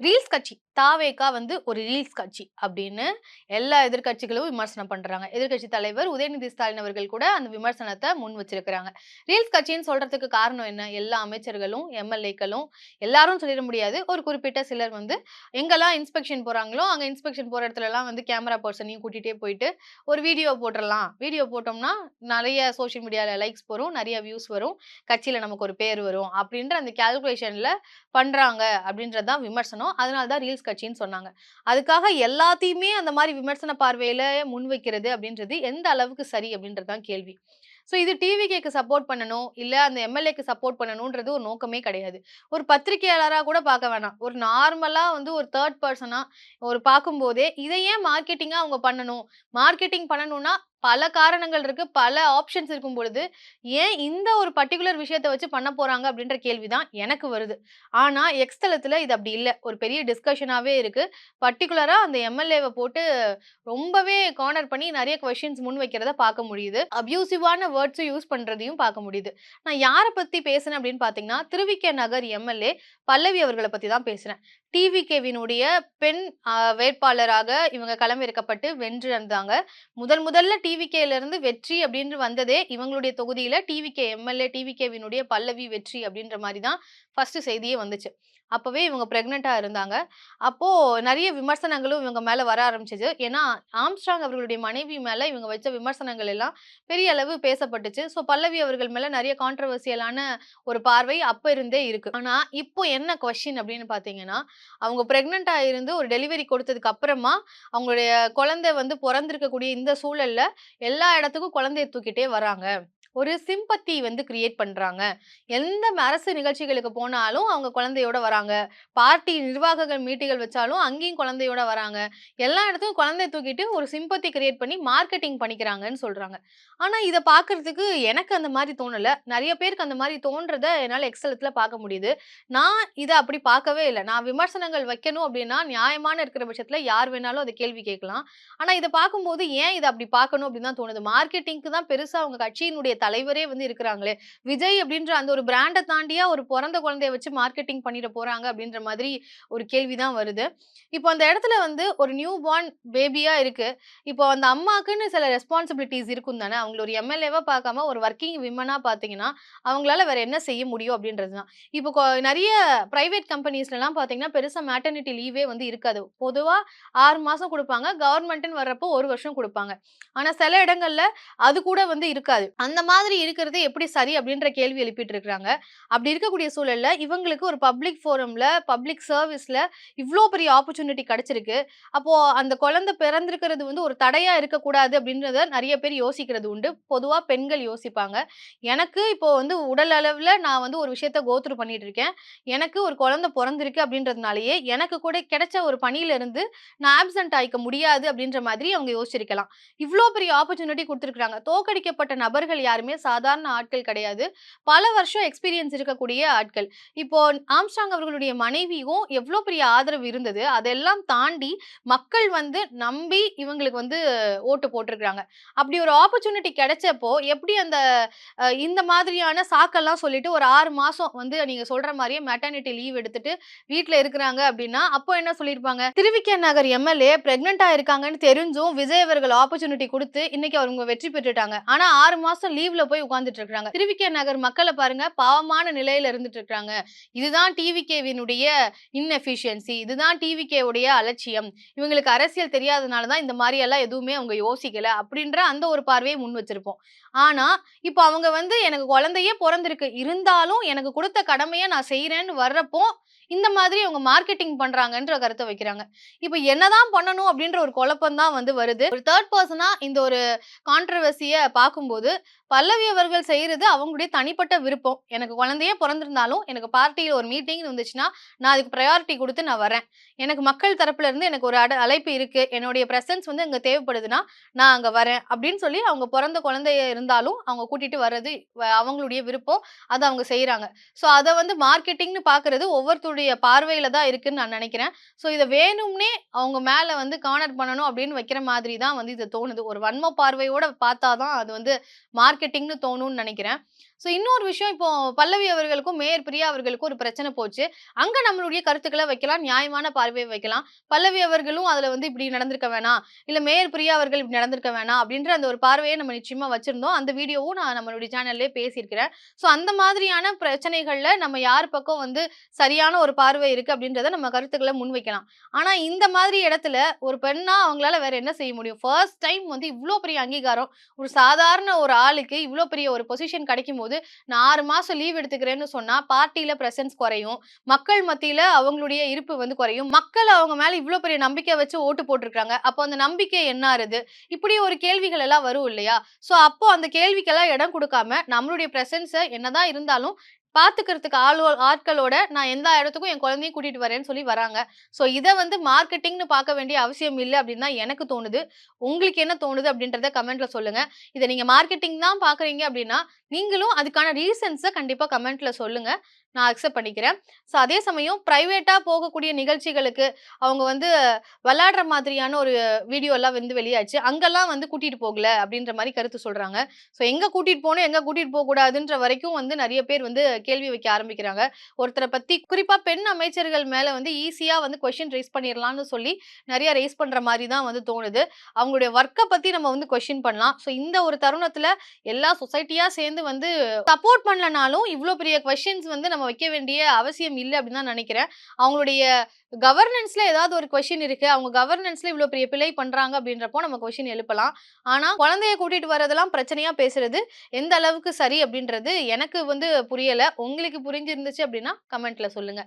Reels கட்சி. தாவேகா வந்து ஒரு ரீல்ஸ் கட்சி அப்படின்னு எல்லா எதிர்க்கட்சிகளும் விமர்சனம் பண்றாங்க. எதிர்க்கட்சி தலைவர் உதயநிதி ஸ்டாலின் அவர்கள் கூட அந்த விமர்சனத்த முன் வச்சிருக்கிறாங்க. ரீல்ஸ் கட்சின்னு சொல்றதுக்கு காரணம் என்ன? எல்லா அமைச்சர்களும், எம்.எல்.ஏக்களும் எல்லாரும் சொல்லிட முடியாது. ஒரு குறிப்பிட்ட சிலர் வந்து எங்கெல்லாம் இன்ஸ்பெக்ஷன் போறாங்களோ, அங்க இன்ஸ்பெக்ஷன் போற இடத்துலலாம் வந்து கேமரா பெர்சனையும் கூட்டிட்டே போயிட்டு ஒரு வீடியோ போட்டுறலாம். வீடியோ போட்டோம்னா நெறைய சோசியல் மீடியால லைக்ஸ் வரும், நெறைய வியூஸ் வரும், கட்சியில நமக்கு ஒரு பேர் வரும் அப்படின்ற அந்த கால்குலேஷன்ல பண்றாங்க அப்படின்றது தான் விமர்சனம். அதனால தான் ரீல்ஸ் கட்சின்னு சொன்னாங்க. அதுக்காக எல்லாத்தையுமே அந்த மாரி விமர்சன பார்வையில முன்வைக்கிறது அப்படின்றது எந்த அளவுக்கு சரி அப்படின்றது தான் கேள்வி. இது டிவிகேக்கு சப்போர்ட் பண்ணணும், இல்ல அந்த எம்.எல்.ஏக்கு சப்போர்ட் பண்ணணும்ன்றது ஒரு நோக்கமே கிடையாது. ஒரு பத்திரிக்கையாளரா கூட பார்க்க வேணாம். ஒரு நார்மலா வந்து ஒரு 3 பெர்சனா ஒரு பார்க்கும்போதே, இத ஏன் மார்க்கெட்டிங்கா அவங்க பண்ணணும்? மார்க்கெட்டிங் பண்ணணும்னா பல காரணங்கள் இருக்கு. பல ஆப்ஷன்ஸ் இருக்கும் பொழுது, ஏன் இந்த ஒரு பர்ட்டிகுலர் விஷயத்த வச்சு பண்ண போறாங்க அப்படின்ற கேள்வி தான் எனக்கு வருது. ஆனா, எக்ஸ் தளத்துல இது அப்படி இல்ல. ஒரு பெரிய டிஸ்கஷனாவே இருக்கு. பர்ட்டிகுலரா அந்த எம்.எல்.ஏவ போட்டு ரொம்பவே கார்னர் பண்ணி நெறைய கொஸ்டின்ஸ் முன் வைக்கிறத பார்க்க முடியுது. அப்யூசிவான வேர்ட்ஸும் யூஸ் பண்றதையும் பார்க்க முடியுது. நான் யார பத்தி பேசுனேன் அப்படின்னு பார்த்தீங்கன்னா, திருவிக நகர் எம்.எல்.ஏ பல்லவி அவர்கள பத்தி தான் பேசுறேன். டிவிகேவினுடைய பெண் வேட்பாளராக இவங்க களமிறக்கப்பட்டு வென்றிருந்தாங்க. முதல்ல டிவிகேல இருந்து வெற்றி அப்படின்னு வந்ததே இவங்களுடைய தொகுதியில டிவிகே எம்.எல்.ஏ டிவிகேவினுடைய பல்லவி வெற்றி அப்படின்ற மாரி தான் ஃபர்ஸ்ட் செய்தியே வந்துச்சு. அப்பவே இவங்க பிரெக்னன்ட்டா இருந்தாங்க. அப்போ நெறைய விமர்சனங்களும் இவங்க மேல வர ஆரம்பிச்சது. ஏன்னா, ஆம்ஸ்ட்ராங் அவர்களுடைய மனைவி மேல இவங்க வச்ச விமர்சனங்கள் எல்லாம் பெரிய அளவு பேசப்பட்டுச்சு. பல்லவி அவர்கள் மேல நெறைய கான்ட்ரோவர்சியலான ஒரு பார்வை அப்ப இருந்தே இருக்கு. ஆனா, இப்போ என்ன கொஸ்டின் அப்படின்னு பார்த்தீங்கன்னா, அவங்க பிரெக்னன்ட்டா இருந்து ஒரு டெலிவரி கொடுத்ததுக்கு அப்புறமா, அவங்களுடைய குழந்தை வந்து பொறந்திருக்கக்கூடிய இந்த சூழல்ல, எல்லா இடத்துக்கும் குழந்தைய தூக்கிட்டே வராங்க. ஒரு சிம்பத்தி வந்து கிரியேட் பண்றாங்க. எந்த அரசு நிகழ்ச்சிகளுக்கு போனாலும் அவங்க குழந்தையோட வராங்க. பார்ட்டி நிர்வாகங்கள் மீட்டிங்கள் வச்சாலும் அங்கேயும் குழந்தையோட வராங்க. எல்லா இடத்துக்கும் குழந்தைய தூக்கிட்டு ஒரு சிம்பத்தி கிரியேட் பண்ணி மார்க்கெட்டிங் பண்ணிக்கிறாங்கன்னு சொல்றாங்க. ஆனா இத பார்க்கறதுக்கு எனக்கு அந்த மாரி தோணல. நெறைய பேருக்கு அந்த மாரி தோன்றத என்னால எக்ஸலத்துல பார்க்க முடியுது. நான் இத அப்படி பார்க்கவே இல்ல. நான் விமர்சனங்கள் வைக்கணும் அப்படின்னா, நியாயமான இருக்கிற பட்சத்துல யார் வேணாலும் அத கேள்வி கேட்கலாம். ஆனா இத பார்க்கும்போது ஏன் இத அப்படி பார்க்கணும் அப்படின்னு தான் தோணுது. மார்க்கெட்டிங்க்கு தான் பெருசா அவங்க கட்சியினுடைய தலைவரே வந்து இருக்கிறாங்களே. விஜய் அப்படின்ற அந்த ஒரு பிராண்ட தாண்டியா ஒரு பொறந்த குழந்தைய வச்சு மார்க்கெட்டிங் பண்ணிட போறாங்க அப்படின்ற மாதிரி ஒரு கேள்வி தான் வருது. இப்போ அந்த இடத்துல வந்து ஒரு நியூ பார்ன் பேபியா இருக்கு. இப்போ அந்த அம்மாக்குன்னு சில ரெஸ்பான்சிபிலிட்டீஸ் இருக்கும் தானே. அவங்கள ஒரு எம்.எல்.ஏவா பார்க்காம ஒரு வொர்க்கிங் விமனா பார்த்தீங்கன்னா, அவங்களால வேற என்ன செய்ய முடியும் அப்படின்றது தான். இப்போ நெறைய பிரைவேட் கம்பெனிஸ்லலாம் பார்த்தீங்கன்னா, பெருசா மேட்டர்னிட்டி லீவே வந்து இருக்காது. பொதுவா 6 மாசம் குடுப்பாங்க. கவர்ன்மெண்ட்ன்னு வர்றப்போ 1 வருஷம் குடுப்பாங்க. ஆனா சில இடங்கள்ல அது கூட வந்து இருக்காது. அந்த மாதிரி இருக்கிறது எப்படி சரி அப்படின்ற கேள்வி எழுப்பிட்டு இருக்காங்க. அப்படி இருக்கக்கூடிய சூழல்ல இவங்களுக்கு ஒரு பப்ளிக் ஃபோரம்ல, பப்ளிக் சர்வீஸ்ல இவ்ளோ பெரிய ஆப்பர்ச்சுனிட்டி கிடைச்சிருக்கு. அப்போ அந்த குழந்தை பிறந்திருக்கிறது வந்து ஒரு தடையா இருக்கக்கூடாது அப்படின்றத நெறைய பேர் யோசிக்கிறது உண்டு. பொதுவா பெண்கள் யோசிப்பாங்க. எனக்கு இப்போ வந்து உடல் அளவுல நான் வந்து ஒரு விஷயத்த கோ த்ரூ பண்ணிட்டு இருக்கேன். எனக்கு ஒரு குழந்தை பொறந்திருக்கு அப்படின்றதுனாலயே, எனக்கு கூட கிடைச்ச ஒரு பணியில இருந்து நான் ஆப்சென்ட் ஆயிக்க முடியாது அப்படின்ற மாதிரி அவங்க யோசிச்சிருக்கலாம். இவ்ளோ பெரிய ஆப்பர்ச்சுனிட்டி குடுத்துருக்காங்க. தோற்கடிக்கப்பட்ட நபர்கள் யாருமே சாதாரண ஆட்கள் கிடையாது. பல வருஷம் எக்ஸ்பீரியன்ஸ் இருக்கக்கூடிய ஆட்கள். இப்போ ஆம்ஸ்ட்ராங் அவர்களுடைய மனைவியும் எவ்ளோ பெரிய ஆதரவு இருந்தது. அதெல்லாம் தாண்டி மக்கள் வந்து நம்பி இவங்களுக்கு வந்து ஓட்டு போட்டிருக்காங்க. அப்படி ஒரு ஆப்பர்ச்சுனிட்டி கிடைச்சப்போ, எப்படி அந்த இந்த மாதிரியான சாக்கெல்லாம் சொல்லிட்டு ஒரு 6 மாசம் வந்து நீங்க சொல்ற மாரியே மெட்டர்னிட்டி லீவ் எடுத்துட்டு வீட்ல இருக்கிறாங்க அப்படின்னா, அப்போ என்ன சொல்லியிருப்பாங்க? திருவிக நகர் எம்.எல்.ஏ பிரெக்னன்ட்டா இருக்காங்கன்னு தெரிஞ்சும் விஜய் அவர்கள் ஆப்பர்ச்சுனிட்டி குடுத்து இன்னைக்கு அவங்க வெற்றி பெற்றுட்டாங்க. ஆனா 6 மாசம் லீவ்ல போய் உட்கார்ந்துட்டு இருக்காங்க. திருவிக நகர் மக்கள பாருங்க பாவமான நிலையில இருந்துட்டு இருக்காங்க. இதுதான் டிவிகேவினுடைய இன்எஃபிஷியன்சி. இதுதான் டிவிகே உடைய அலட்சியம். இவங்களுக்கு அரசியல் தெரியாதனால தான் இந்த மாரி எல்லாம் எதுவுமே அவங்க யோசிக்கல. அப்படின்ற அந்த ஒரு பார்வைய முன் வச்சிருப்போம். ஆனா, இப்ப அவங்க வந்து எனக்கு குழந்தையே பொறந்திருக்கு. இருந்தாலும் எனக்கு குடுத்த கடமைய நான் செய்றேன்னு வர்றப்போ, இந்த மாதிரி அவங்க மார்க்கெட்டிங் பண்றாங்கன்ற கருத்த வைக்கிறாங்க. இப்ப என்னதான் பண்ணணும் அப்படின்ற ஒரு குழப்பம் தான் வந்து வருது. ஒரு 3 பெர்சனா இந்த ஒரு கான்ட்ரோவர்சிய பார்க்கும்போது, பல்லவி அவர்கள் செய்றது அவங்களுடைய தனிப்பட்ட விருப்பம். எனக்கு குழந்தையே பொறந்திருந்தாலும், எனக்கு பார்ட்டியில ஒரு மீட்டிங்ன்னு இருந்துச்சுன்னா, நான் அதுக்கு பிரையாரிட்டி குடுத்து நான் வரேன். எனக்கு மக்கள் தரப்புல இருந்து எனக்கு ஒரு அழைப்பு இருக்கு. என்னுடைய பிரசன்ஸ் வந்து அங்க தேவைப்படுதுன்னா, நான் அங்க வரேன். அப்படின்னு சொல்லி அவங்க பொறந்த குழந்தைய இருந்தாலும், அவங்க கூட்டிட்டு வர்றது அவங்களுடைய விருப்பம். அத அவங்க செய்றாங்க. அத வந்து மார்க்கெட்டிங்ன்னு பார்க்குறது ஒவ்வொருத்தருடைய பார்வையில தான் இருக்குன்னு நான் நெனைக்கிறேன். இத வேணும்னே அவங்க மேல வந்து கார்னர் பண்ணணும் அப்படின்னு வைக்கிற மாதிரி தான் வந்து இது தோணுது. ஒரு வன்ம பார்வையோட பார்த்தா தான் அது வந்து மார்க்கெட்டிங்ன்னு தோணும்னு நெனைக்கிறேன். ஸோ இன்னொரு விஷயம் இப்போ பல்லவி அவர்களுக்கும், மேயர் பிரியா அவர்களுக்கும் ஒரு பிரச்சனை போச்சு. அங்க நம்மளுடைய கருத்துக்கள வைக்கலாம். நியாயமான பார்வைய வைக்கலாம். பல்லவி அவர்களும் அதுல வந்து இப்படி நடந்திருக்க வேணாம். இல்ல மேயர் பிரியா அவர்கள் இப்படி நடந்திருக்க வேணாம். அப்படின்ற அந்த ஒரு பார்வைய நம்ம நிச்சயமா வச்சிருந்தோம். அந்த வீடியோவும் நான் நம்மளுடைய சேனல்லயே பேசியிருக்கிறேன். ஸோ அந்த மாதிரியான பிரச்சனைகள்ல நம்ம யார் பக்கம் வந்து சரியான ஒரு பார்வை இருக்கு அப்படின்றத நம்ம கருத்துக்கள முன்வைக்கலாம். ஆனா இந்த மாதிரி இடத்துல ஒரு பெண்ணா அவங்களால வேற என்ன செய்ய முடியும்? ஃபர்ஸ்ட் டைம் வந்து இவ்ளோ பெரிய அங்கீகாரம், ஒரு சாதாரண ஒரு ஆளுக்கு இவ்ளோ பெரிய ஒரு பொசிஷன் கிடைக்கும்போது, நான் 6 மாசம் லீவ் எடுத்துக்கிறேன்னு சொன்னா, பார்ட்டில பிரசன்ஸ் குறையும். மக்கள் மத்தியில அவங்களுடைய இருப்பு வந்து குறையும். மக்கள் அவங்க மேல இவ்ளோ பெரிய நம்பிக்கை வச்சு ஓட்டு போட்டுருக்காங்க. அப்போ அந்த நம்பிக்கை என்ன ஆறுது? இப்படி ஒரு கேள்விகள் எல்லாம் வரும் இல்லையா? ஸோ அப்போ அந்த கேள்விக்கெல்லாம் இடம் குடுக்காம, நம்மளுடைய பிரசன்ஸ என்னதான் இருந்தாலும் பாத்துக்கிறதுக்கு ஆட்களோட நான் எல்லா இடத்துக்கும் என் குழந்தையும் கூட்டிட்டு வரேன்னு சொல்லி வராங்க. ஸோ இத வந்து மார்க்கெட்டிங்ன்னு பார்க்க வேண்டிய அவசியம் இல்ல அப்படின்னு தான் எனக்கு தோணுது. உங்களுக்கு என்ன தோணுது அப்படின்றத கமெண்ட்ல சொல்லுங்க. இத நீங்க மார்க்கெட்டிங் தான் பார்க்குறீங்க அப்படின்னா, நீங்களும் அதுக்கான ரீசன்ஸ கண்டிப்பா கமெண்ட்ல சொல்லுங்க. நான் அக்செப்ட் பண்ணிக்கிறேன். ஸோ அதே சமயம் பிரைவேட்டா போகக்கூடிய நிகழ்ச்சிகளுக்கு அவங்க வந்து விளையாடுற மாதிரியான ஒரு வீடியோ எல்லாம் வந்து வெளியாச்சு. அங்கெல்லாம் வந்து கூட்டிட்டு போகல அப்படின்ற மாரி கருத்து சொல்றாங்க. ஸோ எங்க கூட்டிட்டு போணும், எங்க கூட்டிட்டு போகக்கூடாதுன்ற வரைக்கும் வந்து நெறைய பேர் வந்து கேள்வி வைக்க ஆரம்பிக்கிறாங்க. ஒருத்தர பத்தி குறிப்பா பெண் அமைச்சர்கள் மேல வந்து ஈஸியா வந்து கொஸ்டின் ரைஸ் பண்ணிறலாம்னு சொல்லி நெறைய ரைஸ் பண்ற மாரி தான் வந்து தோணுது. அவங்களுடைய வொர்க்க பத்தி நம்ம வந்து கொஸ்டின் பண்ணலாம். ஸோ இந்த ஒரு தருணத்துல எல்லா சொசைட்டியா சேர்ந்து வந்து சப்போர்ட் பண்ணலனாலும், இவ்ளோ பெரிய கொஸ்டின்ஸ் வந்து நம்ம வைக்க வேண்டிய அவசியம் இல்ல அப்படின்னு தான் நெனைக்கிறேன். அவங்களுடைய கவர்னன்ஸ்ல ஏதாவது ஒரு கொஸ்டின் இருக்கு. அவங்க கவர்னன்ஸ்ல இவ்ளோ பெரிய பிழை பண்றாங்க அப்படின்றப்போ நம்ம கொஸ்டின் எழுப்பலாம். ஆனா, குழந்தைய கூட்டிட்டு வரதெல்லாம் பிரச்சனையா பேசுறது எந்த அளவுக்கு சரி அப்படின்றது எனக்கு வந்து புரியல. உங்களுக்கு புரிஞ்சிருந்துச்சு அப்படின்னா கமெண்ட்ல சொல்லுங்க.